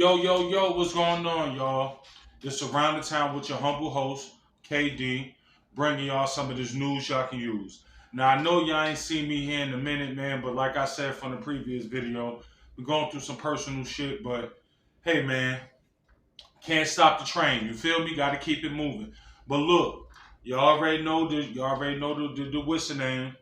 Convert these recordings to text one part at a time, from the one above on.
Yo, what's going on, y'all? It's Around the Town with your humble host, KD, bringing y'all some of this news y'all can use. Now, I know y'all ain't seen me here in a minute, man, but like I said from the previous video, we're going through some personal shit, but hey, man, can't stop the train. You feel me? Got to keep it moving. But look, you already know the what's the name.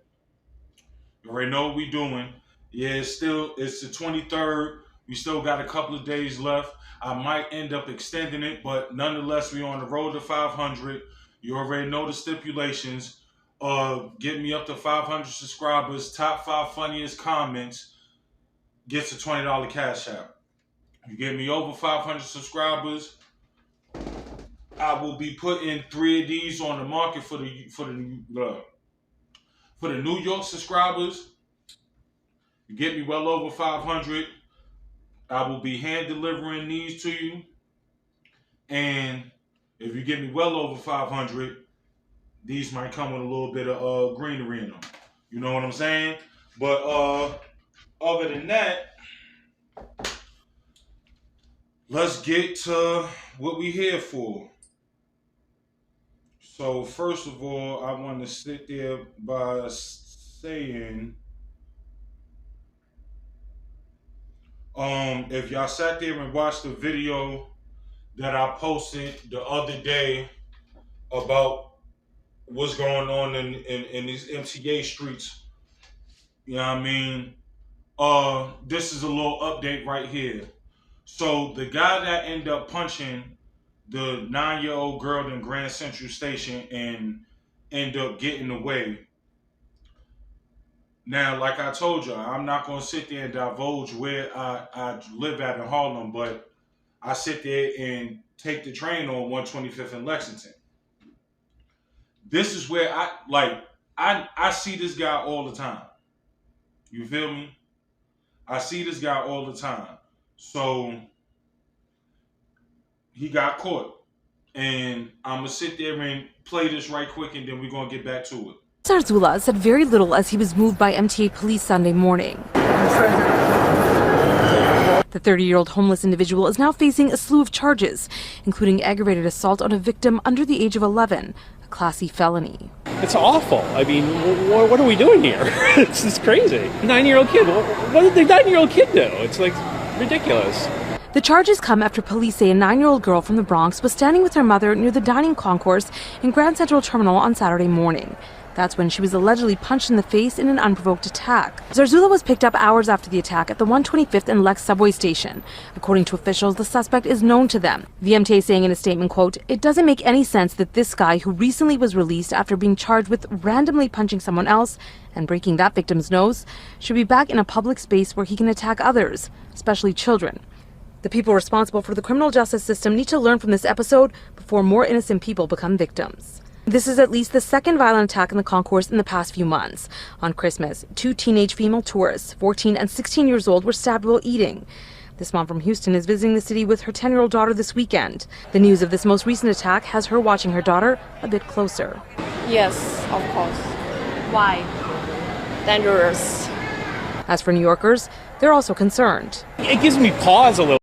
You already know what we doing. Yeah, it's the 23rd. We still got a couple of days left. I might end up extending it, but nonetheless, we on the road to 500. You already know the stipulations. Get me up to 500 subscribers. Top 5 funniest comments gets a $20 cash out. You get me over 500 subscribers, I will be putting 3 of these on the market for the New York subscribers. You get me well over 500. I will be hand delivering these to you. And if you get me well over 500, these might come with a little bit of greenery in them. You know what I'm saying? But other than that, let's get to what we here for. So first of all, I want to sit there by saying, if y'all sat there and watched the video that I posted the other day about what's going on in these MTA streets, you know what I mean? This is a little update right here. So the guy that ended up punching the 9-year-old girl in Grand Central Station and ended up getting away. Now, like I told you, I'm not going to sit there and divulge where I live at in Harlem, but I sit there and take the train on 125th in Lexington. This is where I see this guy all the time. You feel me? I see this guy all the time. So he got caught. And I'm going to sit there and play this right quick, and then we're going to get back to it. Zarzula said very little as he was moved by MTA police Sunday morning. The 30-year-old homeless individual is now facing a slew of charges, including aggravated assault on a victim under the age of 11, a Class E felony. It's awful. I mean, what are we doing here? It's crazy. 9-year-old kid. What did the 9-year-old kid do? It's like ridiculous. The charges come after police say a 9-year-old girl from the Bronx was standing with her mother near the dining concourse in Grand Central Terminal on Saturday morning. That's when she was allegedly punched in the face in an unprovoked attack. Zarzula was picked up hours after the attack at the 125th and Lex subway station. According to officials, the suspect is known to them. The MTA saying in a statement, quote, "It doesn't make any sense that this guy, who recently was released after being charged with randomly punching someone else and breaking that victim's nose, should be back in a public space where he can attack others, especially children. The people responsible for the criminal justice system need to learn from this episode before more innocent people become victims." This is at least the second violent attack in the concourse in the past few months. On Christmas, 2 teenage female tourists, 14 and 16 years old, were stabbed while eating. This mom from Houston is visiting the city with her 10-year-old daughter this weekend. The news of this most recent attack has her watching her daughter a bit closer. Yes, of course. Why? Dangerous. As for New Yorkers, they're also concerned. It gives me pause a little.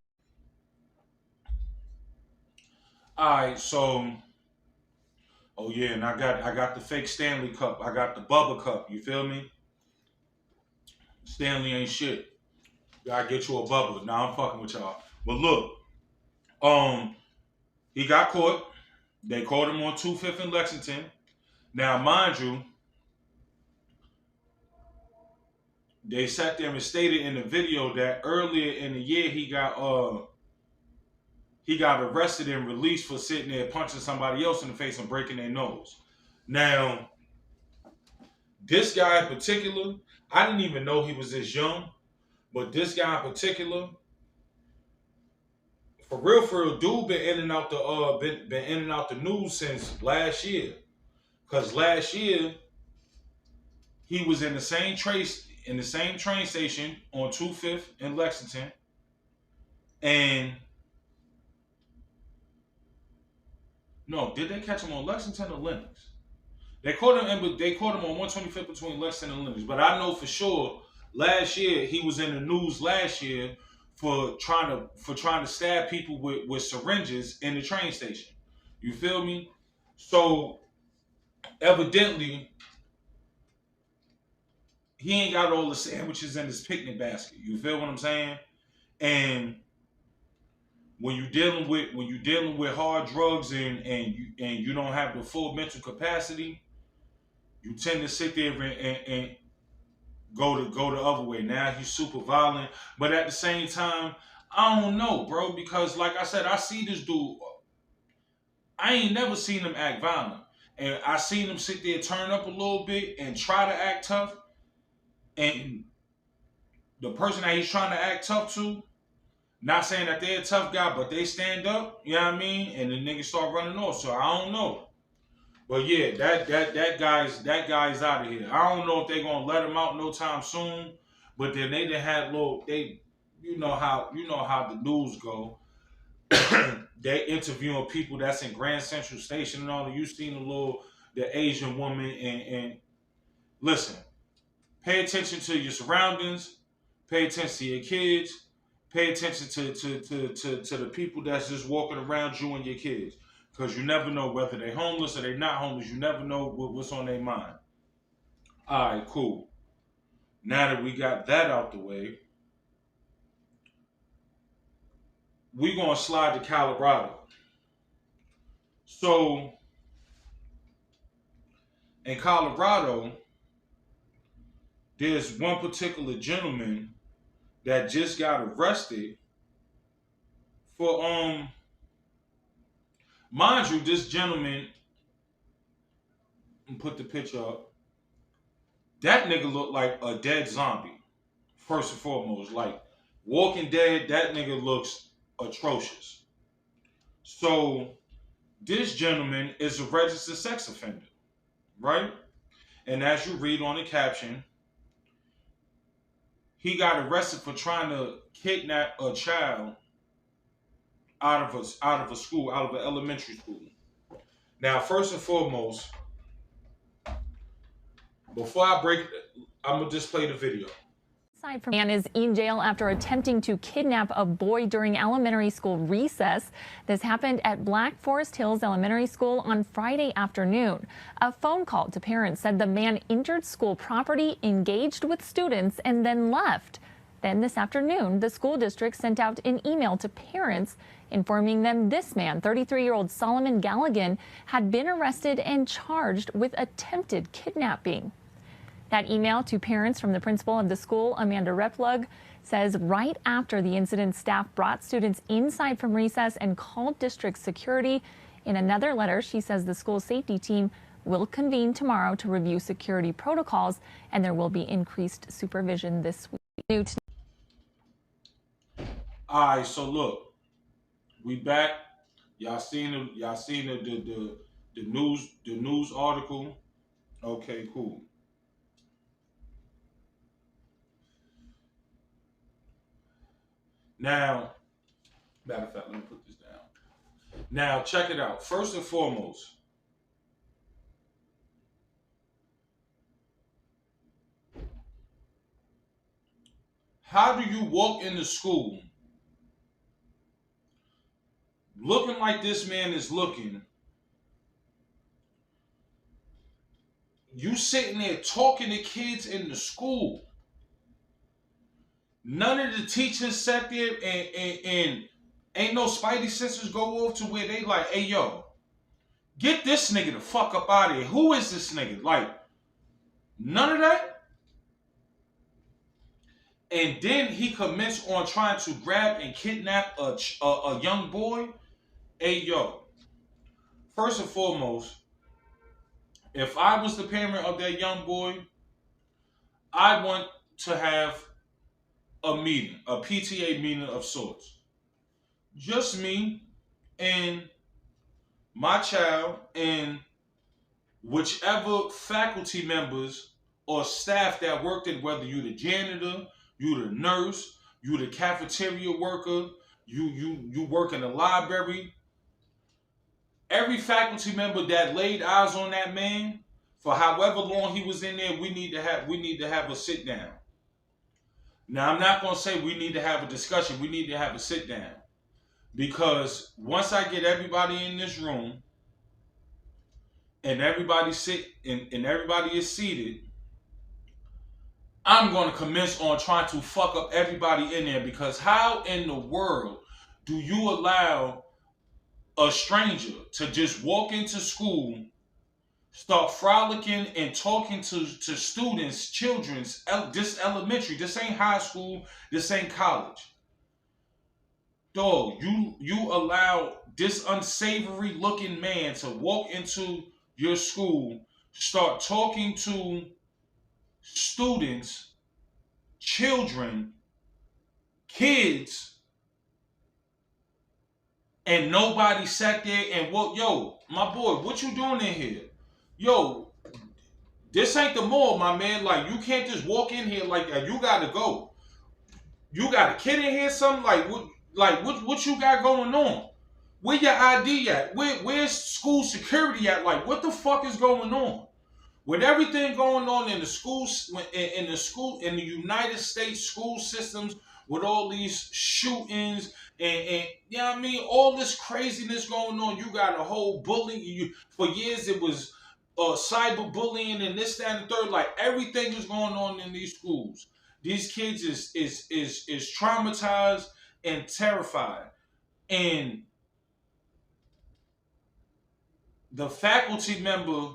All right, so... Oh yeah, and I got the fake Stanley Cup. I got the Bubba Cup. You feel me? Stanley ain't shit. Gotta get you a Bubba. Now I'm fucking with y'all. But look, he got caught. They caught him on 25th in Lexington. Now, mind you, they sat there and stated in the video that earlier in the year he got arrested and released for sitting there punching somebody else in the face and breaking their nose. Now, this guy in particular, I didn't even know he was this young, but this guy in particular, for real, dude been in and out the news since last year. Cause last year he was in the same train station on 25th in Lexington, and no, did they catch him on Lexington or Lenox? They caught him on 125th between Lexington and Lenox. But I know for sure last year he was in the news last year for trying to stab people with syringes in the train station. You feel me? So evidently he ain't got all the sandwiches in his picnic basket. You feel what I'm saying? And when you dealing with hard drugs and you don't have the full mental capacity, you tend to sit there and go the other way. Now he's super violent, but at the same time, I don't know, bro, because like I said, I see this dude. I ain't never seen him act violent, and I seen him sit there, turn up a little bit, and try to act tough. And the person that he's trying to act tough to, not saying that they're a tough guy, but they stand up. You know what I mean? And the niggas start running off. So I don't know. But yeah, that guy's out of here. I don't know if they're gonna let him out no time soon. But then they done had little you know how the news go. They interviewing people that's in Grand Central Station and all that. You seen the Asian woman and listen, pay attention to your surroundings, pay attention to your kids, pay attention to the people that's just walking around you and your kids. Because you never know whether they're homeless or they're not homeless. You never know what's on their mind. All right, cool. Now that we got that out the way, we're going to slide to Colorado. So, in Colorado, there's one particular gentleman that just got arrested for, mind you, this gentleman, and put the picture up, that nigga looked like a dead zombie, first and foremost. Like, Walking Dead, that nigga looks atrocious. So, this gentleman is a registered sex offender, right? And as you read on the caption, he got arrested for trying to kidnap a child out of a school, out of an elementary school. Now, first and foremost, before I break it, I'm gonna just play the video. Man is in jail after attempting to kidnap a boy during elementary school recess. This happened at Black Forest Hills Elementary School on Friday afternoon. A phone call to parents said the man entered school property, engaged with students, and then left. Then this afternoon, the school district sent out an email to parents informing them this man, 33-year-old Solomon Galligan, had been arrested and charged with attempted kidnapping. That email to parents from the principal of the school, Amanda Replug, says right after the incident, staff brought students inside from recess and called district security. In another letter, she says the school safety team will convene tomorrow to review security protocols, and there will be increased supervision this week. All right, so look, we back. Y'all seen the news article. Okay, cool. Now, matter of fact, let me put this down. Now, check it out. First and foremost, how do you walk into school looking like this man is looking? You sitting there talking to kids in the school. None of the teachers sat there and ain't no spidey senses go off to where they like, hey, yo, get this nigga the fuck up out of here. Who is this nigga? Like, none of that. And then he commenced on trying to grab and kidnap a young boy. Hey, yo, first and foremost, if I was the parent of that young boy, I want to have a meeting, a PTA meeting of sorts. Just me and my child and whichever faculty members or staff that worked in, whether you the janitor, you the nurse, you the cafeteria worker, you work in the library. Every faculty member that laid eyes on that man for however long he was in there, we need to have a sit down. Now, I'm not going to say we need to have a discussion. We need to have a sit down. Because once I get everybody in this room and everybody and everybody is seated, I'm going to commence on trying to fuck up everybody in there. Because how in the world do you allow a stranger to just walk into school, start frolicking and talking to students, children's, this elementary, this ain't high school, this ain't college. Dog, you allow this unsavory looking man to walk into your school, start talking to students, children, kids, and nobody sat there and yo, my boy, what you doing in here? Yo, this ain't the mall, my man. Like, you can't just walk in here like that. You gotta go. You got a kid in here, something what you got going on? Where your ID at? Where's school security at? Like, what the fuck is going on? With everything going on in the schools, in the United States school systems, with all these shootings and you know what I mean, all this craziness going on, you got a whole bullying. For years it was cyber bullying and this, that, and the third. Like, everything is going on in these schools. These kids is traumatized and terrified, and the faculty members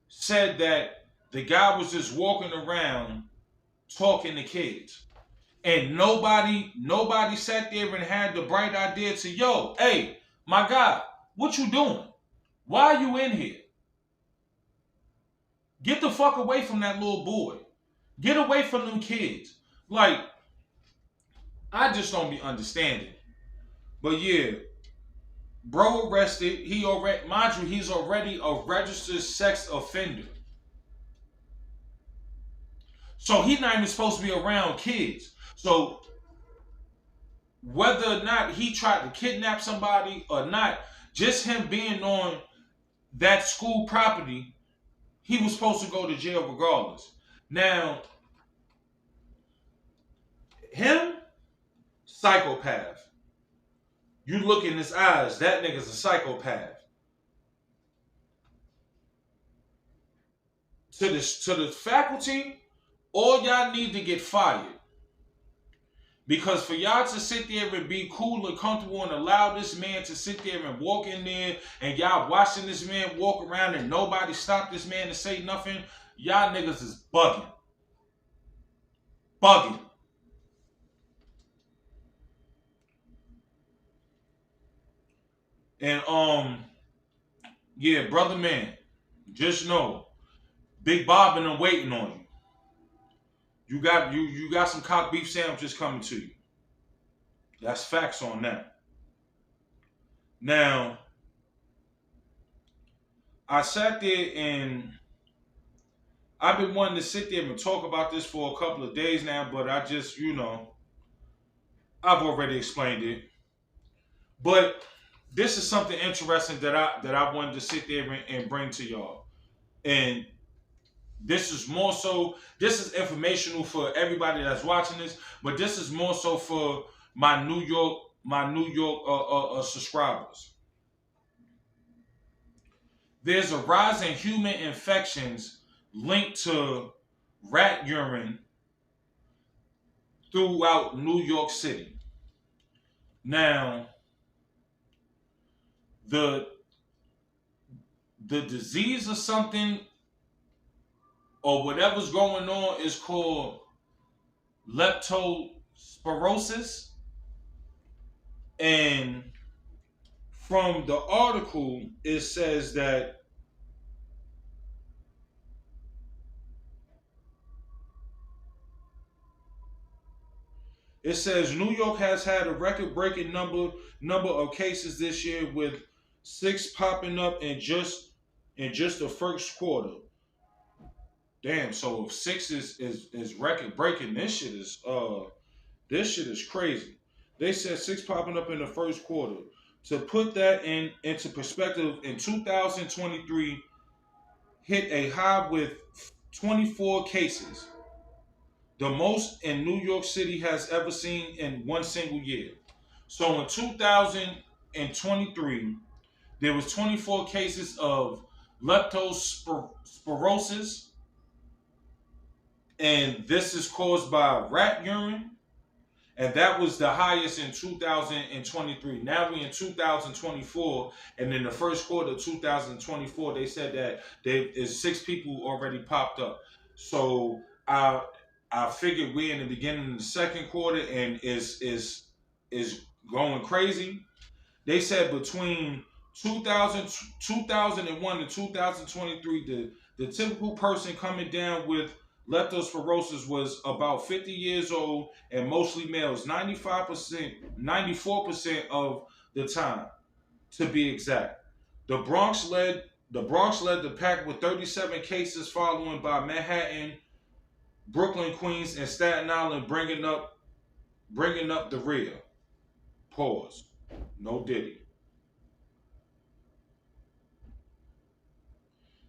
said that the guy was just walking around talking to kids. And nobody sat there and had the bright idea to, yo, hey, my guy, what you doing? Why are you in here? Get the fuck away from that little boy. Get away from them kids. Like, I just don't be understanding. But yeah, bro arrested. Mind you, he's already a registered sex offender. So he's not even supposed to be around kids. So whether or not he tried to kidnap somebody or not, just him being on that school property, he was supposed to go to jail regardless. Now, him, psychopath. You look in his eyes, that nigga's a psychopath. To the faculty, all y'all need to get fired. Because for y'all to sit there and be cool and comfortable and allow this man to sit there and walk in there and y'all watching this man walk around and nobody stop this man to say nothing, y'all niggas is bugging. Bugging. And yeah, brother man, just know, Big Bob and them waiting on you. You got some cock beef sandwiches coming to you. That's facts on that. Now, I sat there and I've been wanting to sit there and talk about this for a couple of days now, but I just, I've already explained it. But this is something interesting that I wanted to sit there and bring to y'all. And this is informational for everybody that's watching this, but this is more so for my New York subscribers. There's a rise in human infections linked to rat urine throughout New York City. Now, the disease or something or whatever's going on is called leptospirosis. And from the article, it says that New York has had a record-breaking number of cases this year, with 6 popping up in just the first quarter. Damn, so if 6 is record-breaking, this shit is crazy. They said 6 popping up in the first quarter. To put that into perspective, in 2023 hit a high with 24 cases, the most in New York City has ever seen in one single year. So in 2023, there was 24 cases of leptospirosis, and this is caused by rat urine, and that was the highest in 2023. Now we in 2024, and in the first quarter of 2024, they said that there is 6 people already popped up. So I figured we're in the beginning of the second quarter, and is going crazy. They said between 2001 and 2023, the typical person coming down with leptospirosis was about 50 years old and mostly males, 95%, 94% of the time, to be exact. The Bronx led the pack with 37 cases, following by Manhattan, Brooklyn, Queens, and Staten Island, bringing up the rear. Pause. No Diddy.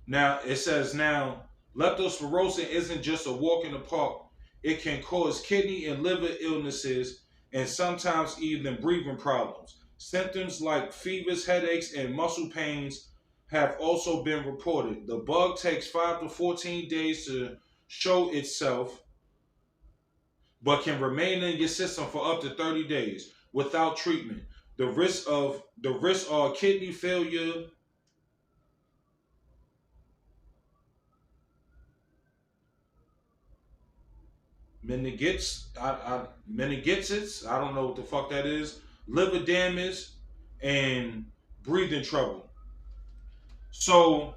Now it says leptospirosis isn't just a walk in the park. It can cause kidney and liver illnesses and sometimes even breathing problems. Symptoms like fevers, headaches, and muscle pains have also been reported. The bug takes 5 to 14 days to show itself, but can remain in your system for up to 30 days without treatment. The risks are kidney failure, meningitis, I don't know what the fuck that is, liver damage, and breathing trouble. So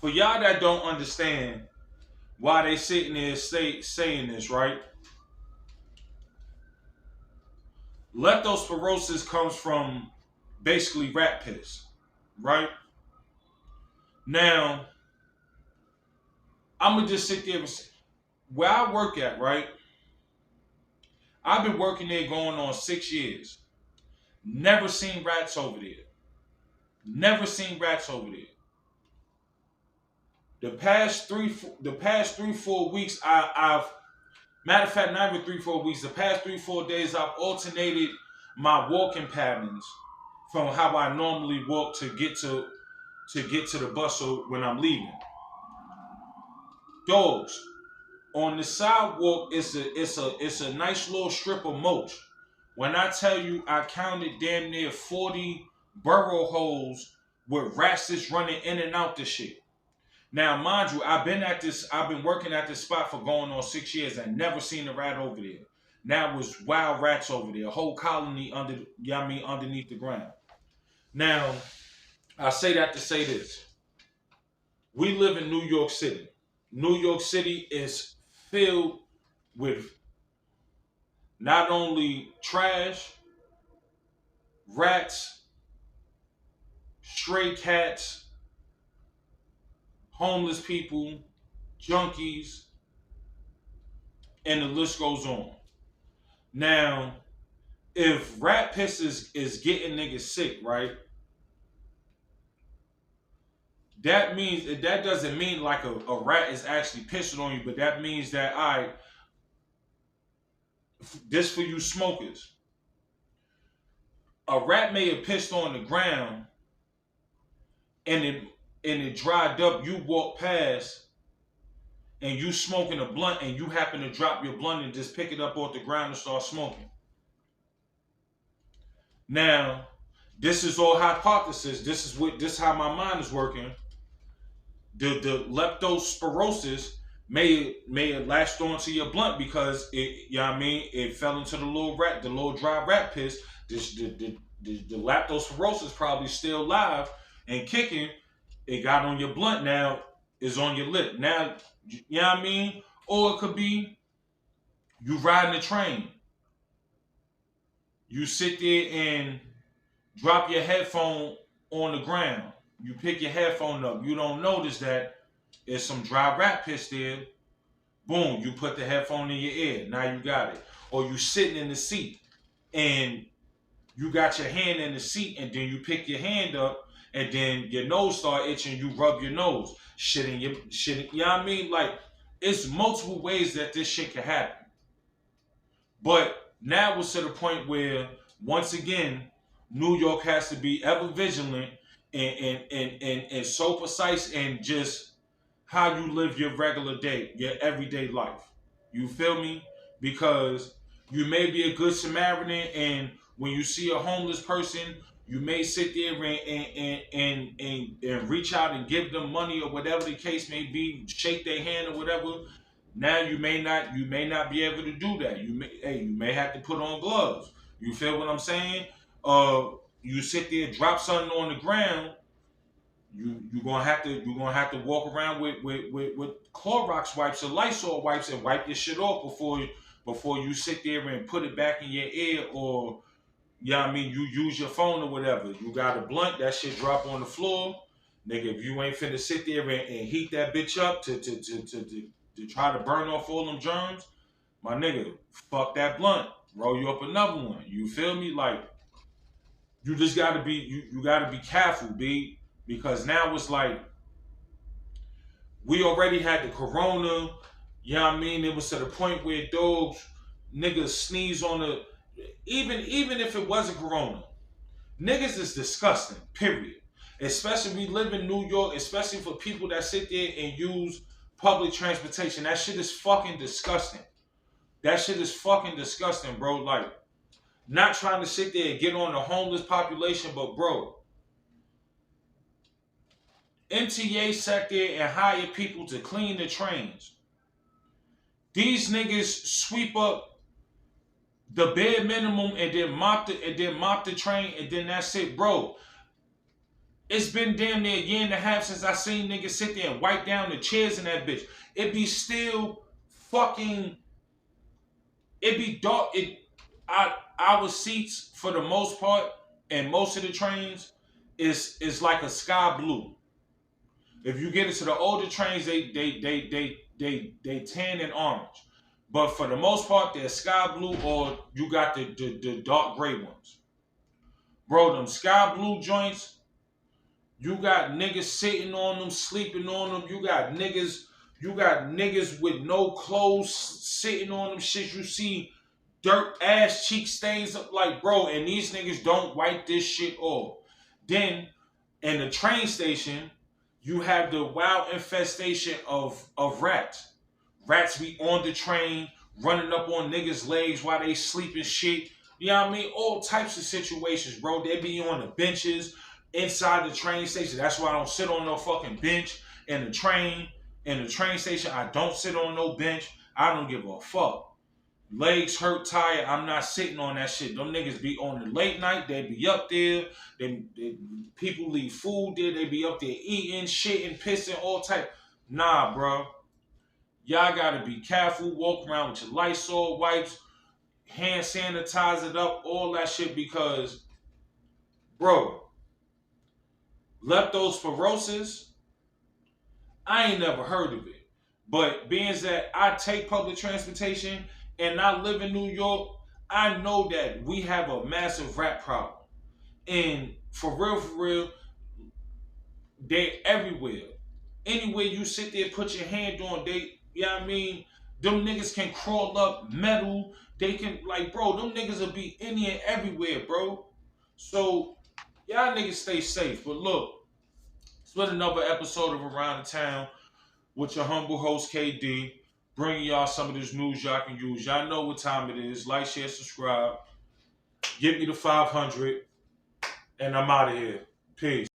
for y'all that don't understand why they sitting there saying this, right? Leptospirosis comes from basically rat piss, right? Now, I'm gonna just sit there and say, where I work at, right? I've been working there going on 6 years. Never seen rats over there. Never seen rats over there. The past 3-4 weeks, I've matter of fact, not even 3-4 weeks. The past 3-4 days, I've alternated my walking patterns from how I normally walk to get to the bus. So when I'm leaving, dogs on the sidewalk, it's a nice little strip of mulch. When I tell you, I counted damn near 40 burrow holes with rats just running in and out this shit. Now, mind you, I've been working at this spot for going on 6 years and never seen a rat over there. Now it was wild rats over there, a whole colony underneath the ground. Now, I say that to say this. We live in New York City. New York City is filled with not only trash, rats, stray cats, homeless people, junkies, and the list goes on. Now, if rat piss is getting niggas sick, right? That doesn't mean like a rat is actually pissing on you, but that means that, all right, this for you smokers. A rat may have pissed on the ground and it dried up, you walk past and you smoking a blunt and you happen to drop your blunt and just pick it up off the ground and start smoking. Now, this is all hypothesis. This is how my mind is working. The leptospirosis may have latched onto your blunt because it fell into the little dry rat piss. The leptospirosis probably still live and kicking. It got on your blunt, now is on your lip. Now, you know what I mean? Or it could be you riding a train. You sit there and drop your headphone on the ground. You pick your headphone up. You don't notice that there's some dry rat piss there. Boom, you put the headphone in your ear. Now you got it. Or you sitting in the seat and you got your hand in the seat and then you pick your hand up and then your nose start itching, you rub your nose, shit, you know what I mean? Like, it's multiple ways that this shit can happen. But now it's to the point where, once again, New York has to be ever vigilant and so precise in just how you live your regular day, your everyday life. You feel me? Because you may be a good Samaritan, and when you see a homeless person, you may sit there and reach out and give them money or whatever the case may be, shake their hand or whatever. Now you may not be able to do that. You may have to put on gloves. You feel what I'm saying? You sit there, drop something on the ground. You're gonna have to walk around with Clorox wipes or Lysol wipes and wipe your shit off before you sit there and put it back in your ear, or you use your phone or whatever. You got a blunt, that shit drop on the floor. Nigga, if you ain't finna sit there and heat that bitch up to try to burn off all them germs, my nigga, fuck that blunt. Roll you up another one. You feel me? Like, you just gotta be you gotta be careful, B. Because now it's like, we already had the corona, it was to the point where dogs, niggas sneeze on the, even if it wasn't corona, niggas is disgusting, period. Especially we live in New York, especially for people that sit there and use public transportation. That shit is fucking disgusting. That shit is fucking disgusting, bro. Like, not trying to sit there and get on the homeless population, but bro, MTA sat there and hired people to clean the trains. These niggas sweep up the bare minimum and then mop the train, and then that's it, bro. It's been damn near a year and a half since I seen niggas sit there and wipe down the chairs in that bitch. It be still fucking. It be dark. Our seats, for the most part, and most of the trains, is like a sky blue. If you get into the older trains, they tan and orange. But for the most part, they're sky blue, or you got the dark gray ones. Bro, them sky blue joints, you got niggas sitting on them, sleeping on them. You got niggas with no clothes sitting on them shit. You see dirt ass cheek stains up, like, bro, and these niggas don't wipe this shit off. Then in the train station, you have the wild infestation of rats. Rats be on the train, running up on niggas' legs while they sleep and shit. You know what I mean? All types of situations, bro. They be on the benches inside the train station. That's why I don't sit on no fucking bench in the train. In the train station, I don't sit on no bench. I don't give a fuck. Legs hurt, tired, I'm not sitting on that shit. Them niggas be on the late night, they be up there. People leave food there, they be up there eating, shitting, pissing, all type. Nah, bro. Y'all gotta be careful. Walk around with your Lysol wipes, hand sanitize it up, all that shit, because, bro, leptospirosis, I ain't never heard of it. But being that I take public transportation and I live in New York, I know that we have a massive rat problem. And for real, they're everywhere. Anywhere you sit there, put your hand on, them niggas can crawl up metal. They can, like, bro, them niggas will be in here everywhere, bro. So, y'all niggas stay safe. But look, it's been another episode of Around the Town with your humble host, KD. Bringing y'all some of this news y'all can use. Y'all know what time it is. Like, share, subscribe. Get me to 500. And I'm out of here. Peace.